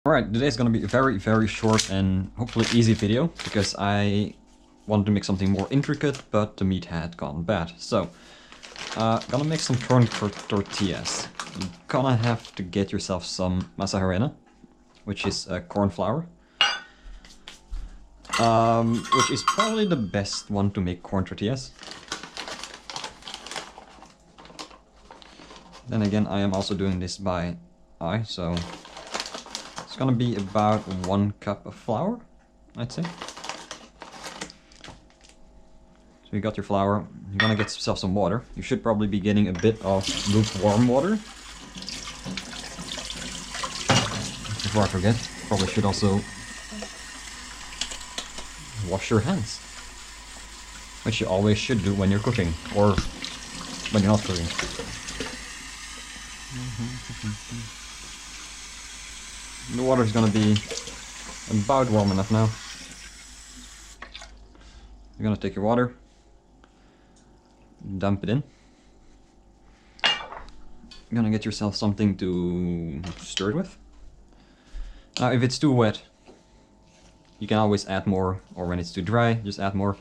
Alright, today's gonna be a very short and hopefully easy video, because I wanted to make something more intricate, but the meat had gone bad. So, gonna make some corn tortillas. You're gonna have to get yourself some masa harina, which is corn flour. Which is probably the best one to make corn tortillas. Then again, I am also doing this by eye, so it's gonna be about 1 cup of flour, I'd say. So you got your flour, you're gonna get yourself some water. You should probably be getting a bit of lukewarm water. Before I forget, probably should also wash your hands. Which you always should do when you're cooking, or when you're not cooking. The water is gonna be about warm enough now. You're gonna take your water, dump it in. You're gonna get yourself something to stir it with. Now if it's too wet, you can always add more, or when it's too dry, just add more.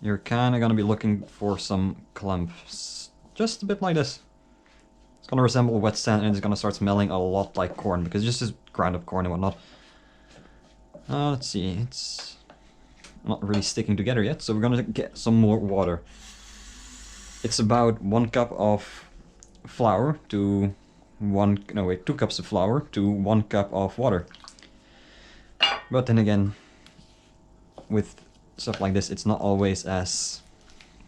You're kinda gonna be looking for some clumps, just a bit like this. It's gonna resemble wet sand and it's gonna start smelling a lot like corn, because it's just ground up corn and whatnot. Let's see, it's not really sticking together yet, so we're gonna get some more water. It's about 1 cup of flour to 2 cups of flour to 1 cup of water. But then again, with stuff like this, it's not always as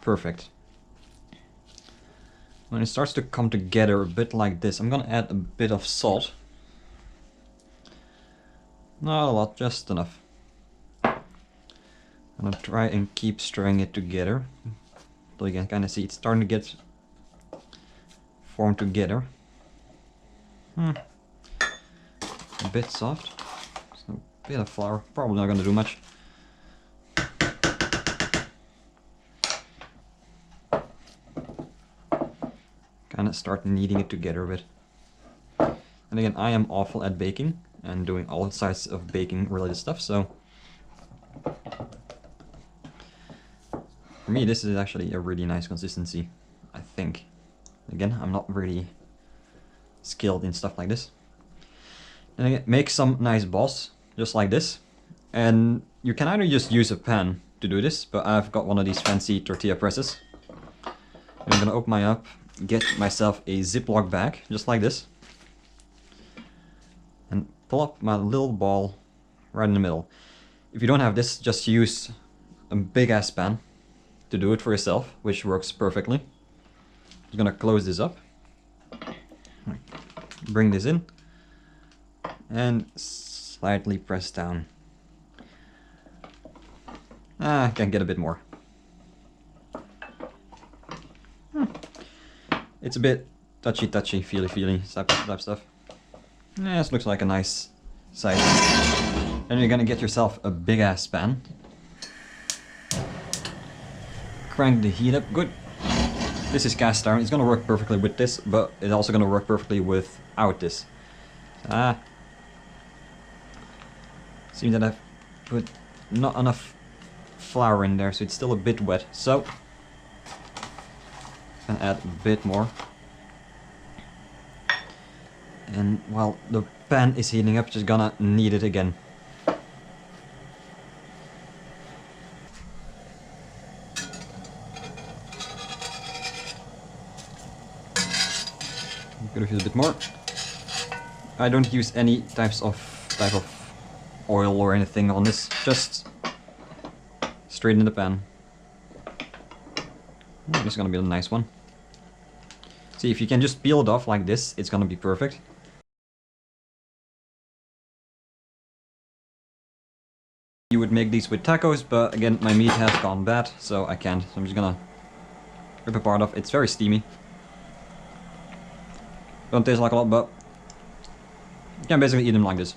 perfect. When it starts to come together a bit like this, I'm gonna add a bit of salt. Not a lot, just enough. I'm gonna try and keep stirring it together. So you can kind of see it's starting to get formed together. A bit soft. So a bit of flour, probably not gonna do much. Kind of start kneading it together a bit. And again, I am awful at baking and doing all sides of baking related stuff, so for me this is actually a really nice consistency, I think. Again, I'm not really skilled in stuff like this. And again, make some nice balls, just like this. And you can either just use a pan to do this, but I've got one of these fancy tortilla presses. And I'm gonna open mine up, get myself a Ziploc bag, just like this, and plop my little ball right in the middle. If you don't have this, just use a big ass pan to do it for yourself, which works perfectly. I'm gonna close this up, bring this in, and slightly press down. I can get a bit more. It's a bit touchy, feely type stuff. Yeah, this looks like a nice size. Then you're gonna get yourself a big ass pan. Crank the heat up, good. This is cast iron, it's gonna work perfectly with this, but it's also gonna work perfectly without this. Seems that I've put not enough flour in there, so it's still a bit wet, so and add a bit more. And while the pan is heating up, just gonna knead it again. Could use a bit more. I don't use any type of oil or anything on this, just straight in the pan. This is gonna be a nice one. See, if you can just peel it off like this, it's gonna be perfect. You would make these with tacos, but again, my meat has gone bad, so I can't. So I'm just gonna rip a part off. It's very steamy. Don't taste like a lot, but you can basically eat them like this.